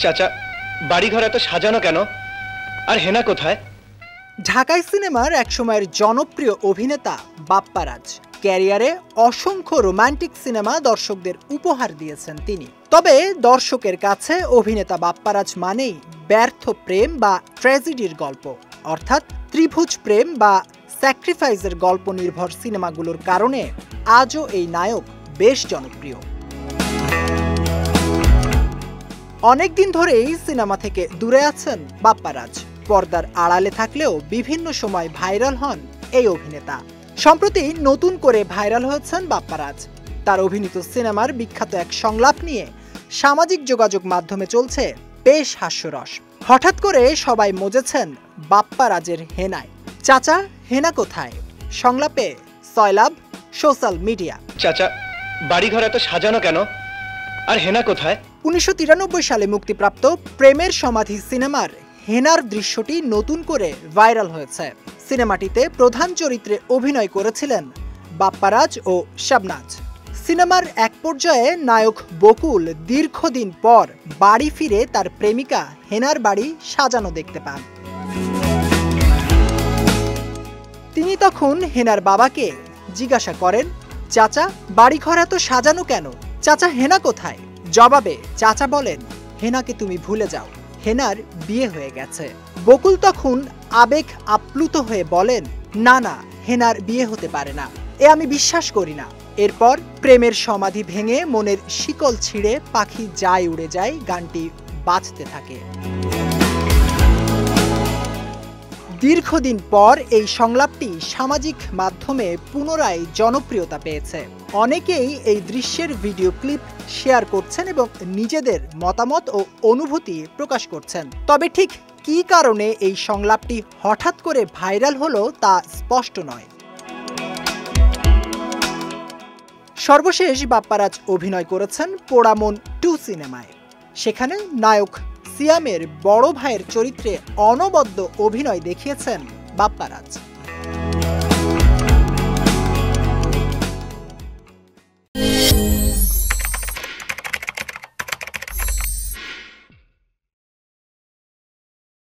চাচা, বাড়িঘর এত সাজানো কেন? আর হেনা কোথায়? ঢাকাই সিনেমার একসময়ের জনপ্রিয় অভিনেতা বাপ্পারাজ ক্যারিয়ারে অসংখ্য রোমান্টিক সিনেমা দর্শকদের উপহার দিয়েছেন তিনি। তবে দর্শকের কাছে অভিনেতা বাপ্পারাজ মানেই ব্যর্থ প্রেম বা ট্র্যাজেডির গল্প, অর্থাৎ ত্রিভুজ প্রেম বা স্যাক্রিফাইসের গল্প নির্ভর সিনেমাগুলোর কারণে আজও এই নায়ক বেশ জনপ্রিয়। অনেকদিন ধরেই সিনেমা থেকে দূরে আছেন বাপ্পারাজ। পর্দার আড়ালে থাকলেও বিভিন্ন সময় ভাইরাল হন এই অভিনেতা। সম্প্রতি নতুন করে ভাইরাল হয়েছেন বাপ্পারাজ। তার অভিনীত সিনেমার বিখ্যাত এক সংলাপ নিয়ে সামাজিক যোগাযোগ মাধ্যমে চলছে বেশ হাস্যরস। হঠাৎ করে সবাই মজেছেন বাপ্পারাজের হেনায়। চাচা, হেনা কোথায় সংলাপে সয়লাভ সোশ্যাল মিডিয়া। চাচা, বাড়িঘর এত সাজানো কেন? আর হেনা কোথায়? 1993 সালে মুক্তিপ্রাপ্ত প্রেমের সমাধি সিনেমার হেনার দৃশ্যটি নতুন করে ভাইরাল হয়েছে। সিনেমাটিতে প্রধান চরিত্রে অভিনয় করেছিলেন বাপ্পারাজ ও শাবনাজ। সিনেমার এক পর্যায়ে নায়ক বকুল দীর্ঘদিন পর বাড়ি ফিরে তার প্রেমিকা হেনার বাড়ি সাজানো দেখতে পান। তিনি তখন হেনার বাবাকে জিজ্ঞাসা করেন, চাচা, বাড়িঘর এত সাজানো কেন? চাচা, হেনা কোথায়? জবাবে চাচা বলেন, হেনাকে তুমি ভুলে যাও, হেনার বিয়ে হয়ে গেছে। বকুল তখন আবেগ আপ্লুত হয়ে বলেন, না না, হেনার বিয়ে হতে পারে না, এ আমি বিশ্বাস করি না। এরপর প্রেমের সমাধি ভেঙে মনের শিকল ছিঁড়ে পাখি যায় উড়ে যায় গানটি বাজতে থাকে। দীর্ঘদিন পর এই সংলাপটি সামাজিক মাধ্যমে পুনরায় জনপ্রিয়তা পেয়েছে। অনেকেই এই দৃশ্যের ভিডিও ক্লিপ শেয়ার করছেন এবং নিজেদের মতামত ও অনুভূতি প্রকাশ করছেন। তবে ঠিক কী কারণে এই সংলাপটি হঠাৎ করে ভাইরাল হলো তা স্পষ্ট নয়। সর্বশেষ বাপ্পারাজ অভিনয় করেছেন পোড়ামন 2 সিনেমায়। সেখানে নায়ক সিয়ামের বড় ভাইয়ের চরিত্রে অনবদ্য অভিনয় দেখিয়েছেন বাপ্পারাজ।